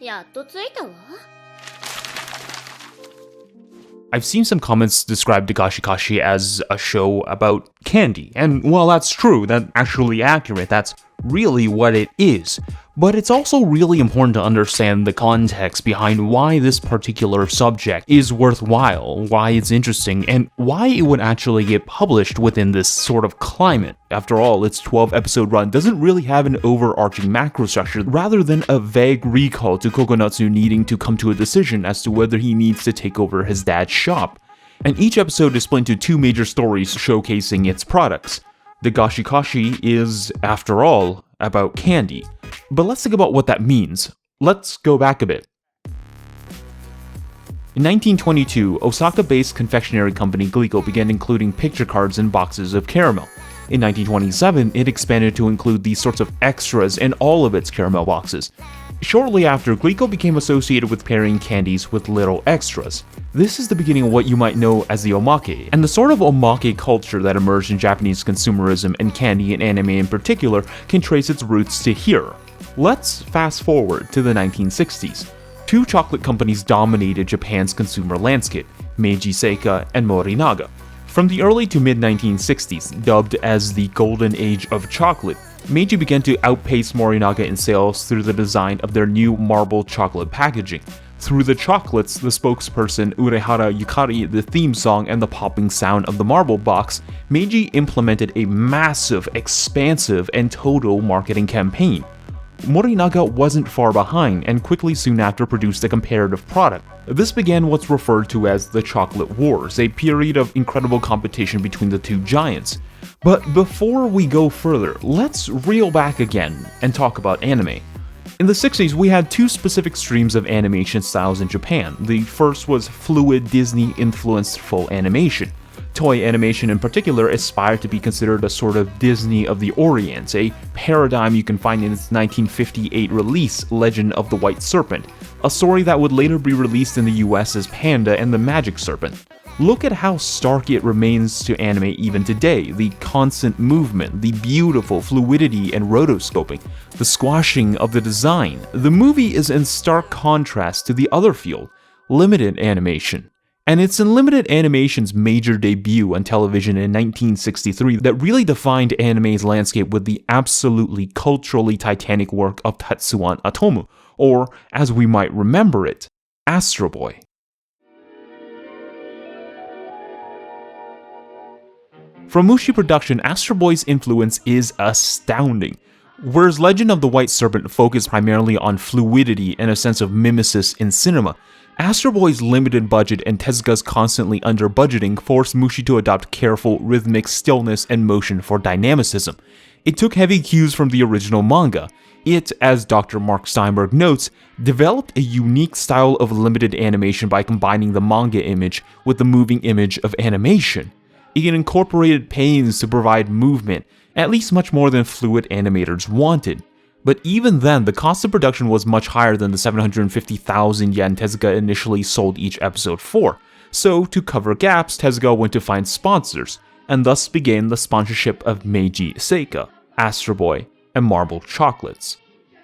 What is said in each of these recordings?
やっと着いたわ。 I've seen some comments describe Dagashi Kashi as a show about candy, and while that's true, that's actually accurate, that's really what it is. But it's also really important to understand the context behind why this particular subject is worthwhile, why it's interesting, and why it would actually get published within this sort of climate. After all, its 12-episode run doesn't really have an overarching macro structure, rather than a vague recall to Kokonatsu needing to come to a decision as to whether he needs to take over his dad's shop. And each episode is split into two major stories showcasing its products. Dagashi Kashi is, after all, about candy. But let's think about what that means. Let's go back a bit. In 1922, Osaka-based confectionery company Glico began including picture cards in boxes of caramel. In 1927, it expanded to include these sorts of extras in all of its caramel boxes. Shortly after, Glico became associated with pairing candies with little extras. This is the beginning of what you might know as the omake, and the sort of omake culture that emerged in Japanese consumerism and candy and anime in particular can trace its roots to here. Let's fast forward to the 1960s. Two chocolate companies dominated Japan's consumer landscape, Meiji Seika and Morinaga. From the early to mid-1960s, dubbed as the Golden Age of Chocolate, Meiji began to outpace Morinaga in sales through the design of their new marble chocolate packaging. Through the chocolates, the spokesperson Urehara Yukari, the theme song, and the popping sound of the marble box, Meiji implemented a massive, expansive, and total marketing campaign. Morinaga wasn't far behind and quickly soon after produced a comparative product. This began what's referred to as the Chocolate Wars, a period of incredible competition between the two giants. But before we go further, let's reel back again and talk about anime. In the 60s, we had two specific streams of animation styles in Japan. The first was fluid Disney-influenced full animation. Toei animation in particular aspired to be considered a sort of Disney of the Orient, a paradigm you can find in its 1958 release, Legend of the White Serpent, a story that would later be released in the US as Panda and the Magic Serpent. Look at how stark it remains to anime even today, the constant movement, the beautiful fluidity and rotoscoping, the squashing of the design. The movie is in stark contrast to the other field, limited animation. And it's in limited animation's major debut on television in 1963 that really defined anime's landscape with the absolutely culturally titanic work of Tetsuwan Atomu, or as we might remember it, Astro Boy. From Mushi Production, Astro Boy's influence is astounding. Whereas Legend of the White Serpent focused primarily on fluidity and a sense of mimesis in cinema, Astro Boy's limited budget and Tezuka's constantly under-budgeting forced Mushi to adopt careful, rhythmic stillness and motion for dynamicism. It took heavy cues from the original manga. It, as Dr. Marc Steinberg notes, developed a unique style of limited animation by combining the manga image with the moving image of animation. It incorporated pains to provide movement, at least much more than fluid animators wanted. But even then, the cost of production was much higher than the 750,000 yen Tezuka initially sold each episode for. So, to cover gaps, Tezuka went to find sponsors, and thus began the sponsorship of Meiji Seika, Astro Boy, and Marble Chocolates.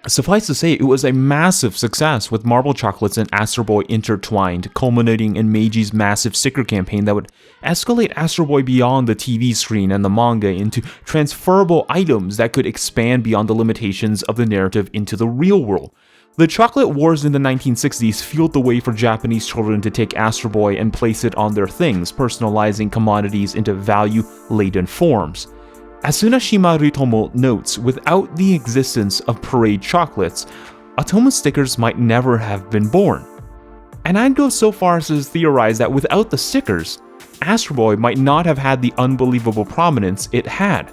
Suffice to say, it was a massive success, with Marble Chocolates and Astro Boy intertwined, culminating in Meiji's massive sticker campaign that would escalate Astro Boy beyond the TV screen and the manga into transferable items that could expand beyond the limitations of the narrative into the real world. The Chocolate Wars in the 1960s fueled the way for Japanese children to take Astro Boy and place it on their things, personalizing commodities into value-laden forms. Asunashima Ritomo notes, without the existence of parade chocolates, Atomu stickers might never have been born. And I'd go so far as to theorize that without the stickers, Astro Boy might not have had the unbelievable prominence it had.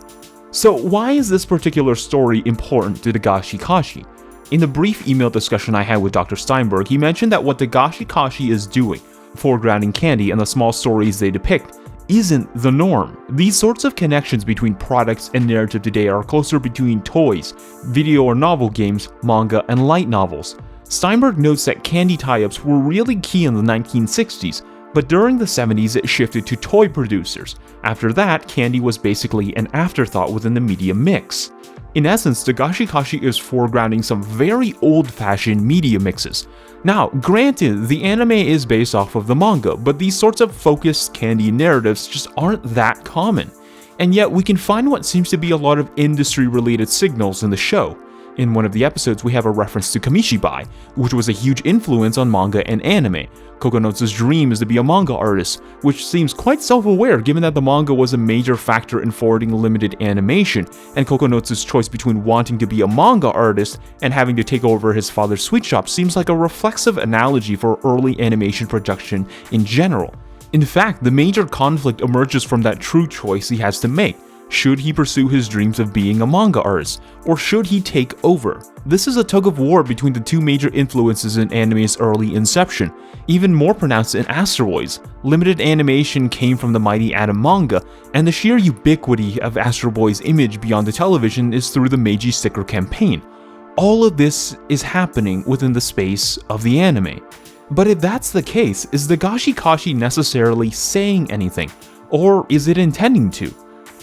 So why is this particular story important to Dagashi Kashi? In the brief email discussion I had with Dr. Steinberg, he mentioned that what Dagashi Kashi is doing, foregrounding candy and the small stories they depict, isn't the norm. These sorts of connections between products and narrative today are closer between toys, video or novel games, manga, and light novels. Steinberg notes that candy tie-ups were really key in the 1960s, but during the 70s it shifted to toy producers. After that, candy was basically an afterthought within the media mix. In essence, Dagashi Kashi is foregrounding some very old-fashioned media mixes. Now, granted, the anime is based off of the manga, but these sorts of focused candy narratives just aren't that common. And yet, we can find what seems to be a lot of industry-related signals in the show. In one of the episodes, we have a reference to Kamishibai, which was a huge influence on manga and anime. Kokonotsu's dream is to be a manga artist, which seems quite self-aware given that the manga was a major factor in forwarding limited animation, and Kokonotsu's choice between wanting to be a manga artist and having to take over his father's sweet shop seems like a reflexive analogy for early animation production in general. In fact, the major conflict emerges from that true choice he has to make. Should he pursue his dreams of being a manga artist, or should he take over? This is a tug of war between the two major influences in anime's early inception, even more pronounced in Astro Boy's. Limited animation came from the Mighty Atom manga, and the sheer ubiquity of Astro Boy's image beyond the television is through the Meiji sticker campaign. All of this is happening within the space of the anime. But if that's the case, is Dagashi Kashi necessarily saying anything, or is it intending to?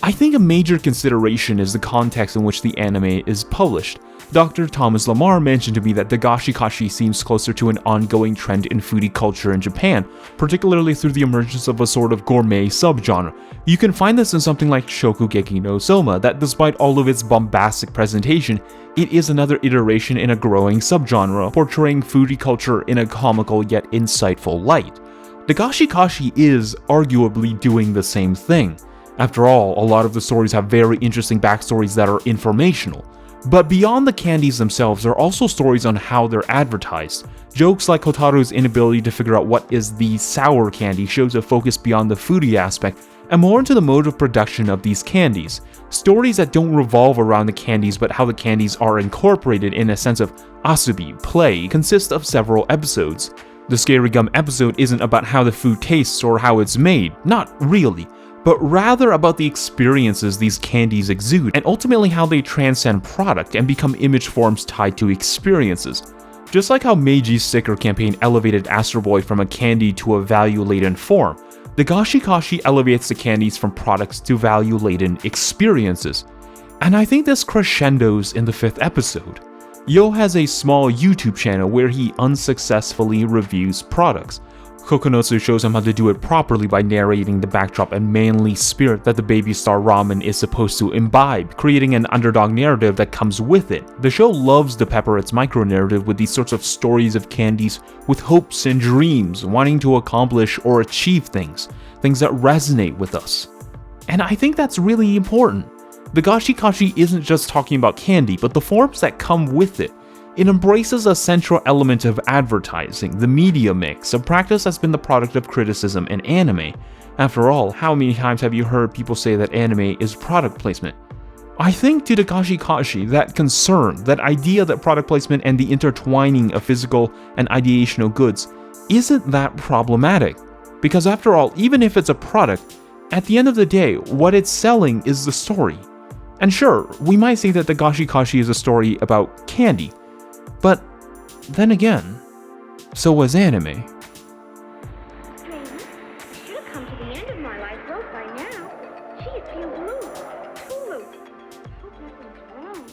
I think a major consideration is the context in which the anime is published. Dr. Thomas Lamarre mentioned to me that Dagashi Kashi seems closer to an ongoing trend in foodie culture in Japan, particularly through the emergence of a sort of gourmet subgenre. You can find this in something like Shokugeki no Soma, that despite all of its bombastic presentation, it is another iteration in a growing subgenre, portraying foodie culture in a comical yet insightful light. Dagashi Kashi is arguably doing the same thing. After all, a lot of the stories have very interesting backstories that are informational. But beyond the candies themselves, there are also stories on how they're advertised. Jokes like Hotaru's inability to figure out what is the sour candy shows a focus beyond the foodie aspect and more into the mode of production of these candies. Stories that don't revolve around the candies but how the candies are incorporated in a sense of asubi, play, consist of several episodes. The Scary Gum episode isn't about how the food tastes or how it's made, not really, but rather about the experiences these candies exude and ultimately how they transcend product and become image forms tied to experiences. Just like how Meiji's sticker campaign elevated Astro Boy from a candy to a value-laden form, Dagashi Kashi elevates the candies from products to value-laden experiences. And I think this crescendos in the 5th episode. Yo has a small YouTube channel where he unsuccessfully reviews products. Kokonotsu shows him how to do it properly by narrating the backdrop and manly spirit that the Baby Star Ramen is supposed to imbibe, creating an underdog narrative that comes with it. The show loves to pepper its micro-narrative with these sorts of stories of candies with hopes and dreams, wanting to accomplish or achieve things that resonate with us. And I think that's really important. Dagashi Kashi isn't just talking about candy, but the forms that come with it. It embraces a central element of advertising, the media mix, a practice that's been the product of criticism in anime. After all, how many times have you heard people say that anime is product placement? I think to Dagashi Kashi, that concern, that idea that product placement and the intertwining of physical and ideational goods isn't that problematic. Because after all, even if it's a product, at the end of the day, what it's selling is the story. And sure, we might say that Dagashi Kashi is a story about candy, but then again, so was anime. Maybe. Should have come to the end of my life rope by now. Gee, it feels loose. Too loose. Hope nothing's wrong.